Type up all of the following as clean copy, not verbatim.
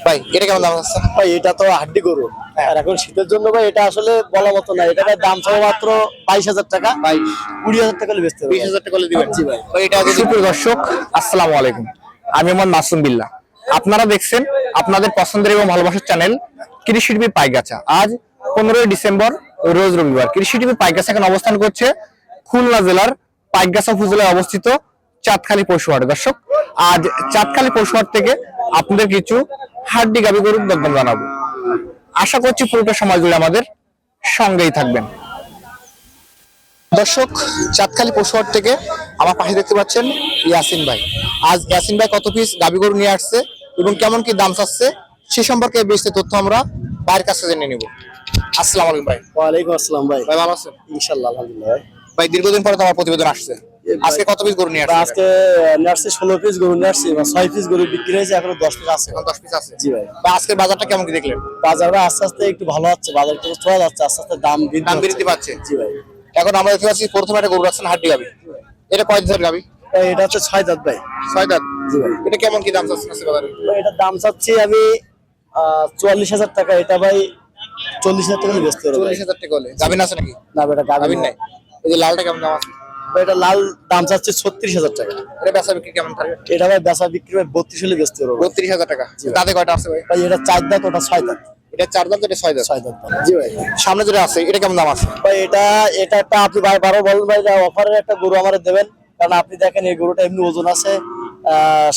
ভাই এটা কেমন দাম আছে? ভাই এটা তো হাড্ডি গরু, আর এখন শীতের জন্য ভাই এটা আসলে বলা মতো না। এটা দাম চাও মাত্র 22,000 টাকা। ভাই 20,000 টাকা হলে বেচতে হবে। 20,000 টাকা করে দিবেন? জি ভাই। ভাই এটা যদি সুপ্রিয় দর্শক, আসসালামু আলাইকুম। আমি মোহাম্মদ মাসুম বিল্লাহ। আপনারা দেখছেন আপনাদের পছন্দের এবং ভালোবাসার চ্যানেল কৃষি টিভি পাইগাছা। আজ 15 ডিসেম্বর, রোজ রবিবার। কৃষি টিভি পাইগাছা এখন অবস্থান করছে খুলনা জেলার পাইগাছা উপজেলায় অবস্থিত চাঁদখালী পশুহাট। দর্শক, আজ চাঁদখালী পশুহাট থেকে আপনাদের কিছু হাড্ডি গাভী গরুর দরদাম জানাবো। আশা করছি পুরোটা সময় জুড়ে আমাদের সঙ্গেই থাকবেন। দর্শক, চাঁদখালী পশুহাট থেকে আমার পাশে দেখতে পাচ্ছেন ইয়াসিন ভাই। আজ ইয়াসিন ভাই কত পিস গাভী গরু নিয়ে আসছে এবং কেমন কি দাম চাচ্ছে সে সম্পর্কে বিস্তারিত তথ্য আমরা ভাইয়ের কাছে জেনে নিব। আসসালামু আলাইকুম ভাই। ওয়ালাইকুম আসসালাম ভাই। ভাই ভালো আছেন? ইনশাআল্লাহ আলহামদুলিল্লাহ ভাই। ভাই দীর্ঘদিন পরে তো আমার প্রতিবেদন আসছে। আজকে কত পিস গরু নিয়ে আসছে? আজকে নার্সি 16 পিস গরু নার্সি, 6 পিস গরু বিক্রি হয়েছে, এখনো 10 পিস আছে। এখন 10 পিস আছে। জি ভাই। ভাই আজকের বাজারটা কেমন কি দেখলেন? বাজারে আস্তে আস্তে একটু ভালো হচ্ছে, বাজার একটু চড়া যাচ্ছে, আস্তে আস্তে দাম বৃদ্ধি পাচ্ছে। জি ভাই। এখন আমরা দেখতে পাচ্ছি প্রথমে একটা গরু রাখছেন হাড্ডি গাভী। এটা কয় দাঁতের গাভী? ভাই এটা হচ্ছে 6 দাঁত ভাই। 6 দাঁত। জি ভাই। এটা কেমন কি দাম চাচ্ছেন আজকে বাজারে? ভাই এটার দাম চাচ্ছি আমি 44,000 টাকা। এটা ভাই 40,000 টাকা হলে বেচতে হবে। 40,000 টাকা হলে। গাভীন আছে নাকি? না বেটা গাভীন গাভীর নাই। এই যে লালটা কেমন দাম আছে? ভাই এটা লাল দাম চাচ্ছি 36,000 টাকা। এটা বেচা বিক্রি কেমন থাকে? এটা ভাই বেচা বিক্রি ভাই 32 হলে বেচতে হবে। 32,000 টাকা। তাতে কয়টা আছে ভাই? ভাই এটা 4 দাঁত, ওটা 6 দাঁত। এটা 4 দাঁত, এটা 6 দাঁত। 6 দাঁত। জি ভাই। সামনে যেটা আছে এটা কেমন দাম আছে? ভাই এটা একটা আপনি বারো বলেন ভাই, অফারের একটা গরু আমারে দেবেন, কারণ আপনি দেখেন এই গরুটা এমনি ওজন আছে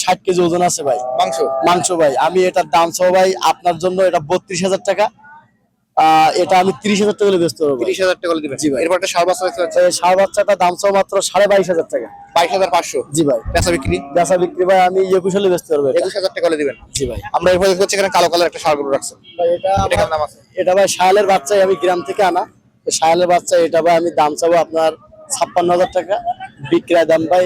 60 কেজি ওজন আছে ভাই, মাংস ভাই। আমি এটার দাম চাও ভাই আপনার জন্য এটা 32,000 টাকা। এটা আমি 30,000 টাকা হলে বেচতে পারবো। 30,000 টাকা হলে দিবেন? জি ভাই। এরপর একটা ষাঁড় বাচ্চা দেখতে পাচ্ছি। এই ষাঁড় বাচ্চাটা দাম চাও মাত্র 22,500 টাকা। 22,500। জি ভাই। বেচা বিক্রি? বেচা বিক্রি ভাই আমি 21 হলে বেচতে পারবো। 21,000 টাকা হলে দিবেন? জি ভাই। আমরা এরপর দেখতে পাচ্ছি এখানে কালো কালার একটা ষাঁড় গরু রাখছেন। ভাই এটা কেমন দাম আছে? এটা ভাই শায়ালের বাচ্চাই, আমি গ্রাম থেকে আনা শায়ালের বাচ্চা। এটা ভাই আমি দাম চাবো আপনার 56,000 টাকা। বিক্রয় দাম ভাই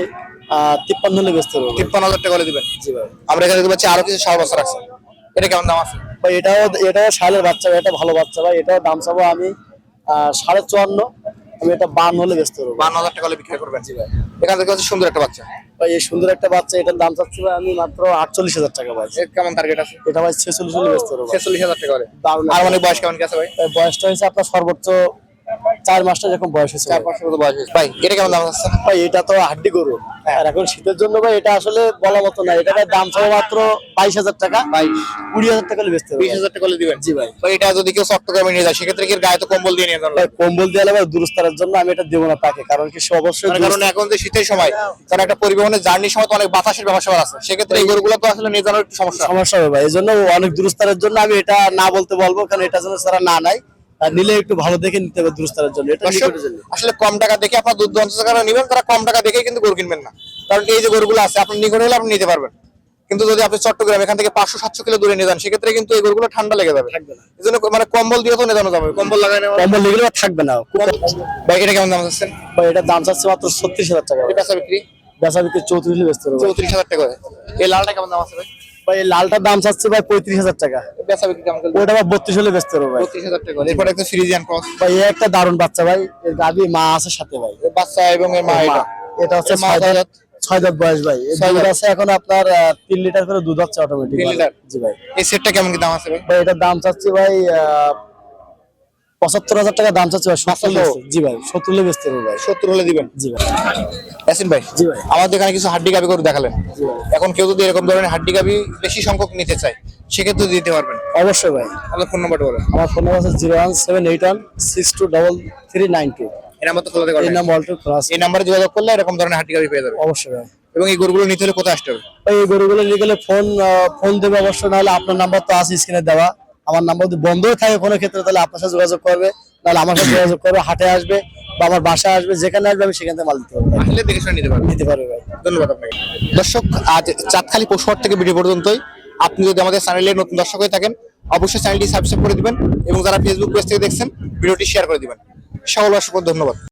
53 হলে বেচতে পারবো। 53,000 টাকা হলে দিবেন? জি ভাই। আমরা এখানে দেখতে পাচ্ছি আরো কিছু ষাঁড় বাচ্চা রাখছেন। এটা কেমন দাম আছে? ভাই এটাও শায়ালের বাচ্চা ভাই, এটা ভালো বাচ্চা ভাই। এটাও দাম চাবো আমি 54,500। আমি এটা 52 হলে বেচতে পারবো। 52,000 টাকা হলে বিক্রি করবেন? জি ভাই। এখানে দেখতে পাচ্ছি সুন্দর একটা বাচ্চা। ভাই এই সুন্দর একটা বাচ্চা, এটার দাম চাচ্ছি ভাই আমি মাত্র 48,000 টাকা ভাই। এর কেমন টার্গেট আছে? এটা ভাই 46 হলে বেচতে পারবো। 46,000 টাকা হলে। দারুণ। আর অনেক বয়স কেমন কি আছে ভাই? ভাই বয়সটা হয়েছে আপনার সর্বোচ্চ 4 মাসটা যখন বয়স হয়েছে। 4-5 মতো বয়স হয়েছে। ভাই এটা কেমন দাম আছে? ভাই এটা তো হাড্ডি গরু, আর এখন শীতের জন্য ভাই এটা আসলে বলা মতো না। এটা ভাই দাম চাবো মাত্র 22,000 টাকা। ভাই 20,000 টাকা হলে বেচতে পারবো। 20,000 টাকা হলে দিবেন? জি ভাই। ভাই এটা যদি কেউ চট্টগ্রামে নিয়ে যায় সেক্ষেত্রে কি গায়ে তো কম্বল দিয়ে নিয়ে যান? ভাই কম্বল দিয়ে ভাই দুরস্তারের জন্য আমি এটা দেবো না তাকে, কারণ কি সে অবশ্যই কারণ এখন যে শীতের সময়, কারণ একটা পরিবহনের জার্নির সময় তো অনেক বাতাসের ব্যবসা আছে, সেক্ষেত্রে এই গরুগুলো তো আসলে নিয়ে যাওয়ার একটু সমস্যা হবে ভাই। এই জন্য অনেক দুরস্তারের জন্য আমি এটা না বলতে বলবো, কারণ এটা যেন সারা না নাই, আর নিলে একটু ভালো দেখে নিতে হবে দুরস্তারের জন্য। এটা নিকটের জন্য আসলে কম টাকা দেখে আপনার দূর দূরান্ত থেকে নেবেন, তারা কম টাকা দেখে কিন্তু গরু কিনবেন না, কারণ এই যে গরুগুলো আছে আপনার নিকট হলে আপনি নিতে পারবেন। কিন্তু যদি আপনি চট্টগ্রাম এখান থেকে 500-700 কিলো দূরে নিয়ে যান সেক্ষেত্রে কিন্তু এই গরুগুলো ঠান্ডা লেগে যাবে। এই জন্য মানে কম্বল দিয়ে তো নেওয়া যাবে, কম্বল লাগাই নেওয়া। কম্বল নিলে থাকবে না। ভাই এটা কেমন দাম আছে? ভাই এটার দাম চাচ্ছে মাত্র 36,000 টাকা। বেচা বিক্রি? বেচা বিক্রি 34 হলে বেচতে পারবো। 34,000 টাকা করে। এই লালটা কেমন দাম আছে ভাই? ভাই এই লালটার দাম চাচ্ছে ভাই 35,000 টাকা। বেচা বিক্রি কেমন করে? ওটা ভাই 32 হলে বেচতে পারবো ভাই। 32,000 টাকা। এরপর একটা ফ্রিজিয়ান ক্রস। ভাই এই একটা দারুণ বাচ্চা ভাই, এর গাবি মা আছে সাথে ভাই। এর বাচ্চা এবং এর মা। এটা হচ্ছে 6 দাঁত বয়স ভাই। এই দুধ আছে এখন আপনার 3 লিটার করে দুধ হচ্ছে অটোমেটিক। 3 লিটার? জি ভাই। এই সেটটা কেমন কি দাম আছে ভাই? ভাই এটার দাম চাচ্ছি ভাই 75,000 টাকা দাম চাচ্ছি ভাই। 70 জি ভাই 70 হলে বেচতে পারবো ভাই। 70 হলে দিবেন? জি ভাই। ইয়াসিন ভাই, জি ভাই। আমাদের এখানে কিছু হাড্ডি গাবি গরু দেখালেন। এখন কেউ যদি এরকম ধরনের হাড্ডি গাবি বেশি সংখ্যক নিতে চায় সেক্ষেত্রে দিতে পারবেন? অবশ্যই ভাই। আপনার ফোন নাম্বারটা বলেন। আমার ফোন নাম্বার আছে 01781623392। এই নাম্বার তো খোলা এই নাম্বার অলরেডি খোলা আছে। এই নাম্বারে যোগাযোগ করলে এরকম ধরনের হাড্ডি গাবি পেয়ে যাবে। অবশ্যই ভাই। এবং এই গরুগুলো নিতে হলে কোথায় আসতে হবে? ভাই এই গরুগুলো নিয়ে গেলে ফোন দেবে অবশ্যই, নাহলে আপনার নাম্বার তো আছে স্ক্রিনে দেওয়া। আমার নাম্বার যদি বন্ধ থাকে কোনো ক্ষেত্রে তাহলে আপনার সাথে যোগাযোগ করবে, নাহলে আমার সাথে যোগাযোগ করবে। হাটে আসবে বা আমার বাসায় আসবে, যেখানে আসবে আমি সেখান থেকে মাল দিতে পারবো। আসলে দেখে শুনে নিতে পারবেন? নিতে পারবে ভাই। ধন্যবাদ আপনাকে। দর্শক, আজ চাঁদখালী পশুহাট থেকে ভিডিও পর্যন্তই। আপনি যদি আমাদের চ্যানেলের নতুন দর্শক হয়ে থাকেন অবশ্যই চ্যানেলটি সাবস্ক্রাইব করে দিবেন এবং যারা ফেসবুক পেজ থেকে দেখছেন ভিডিওটি শেয়ার করে দিবেন। সকল অসংখ্য ধন্যবাদ।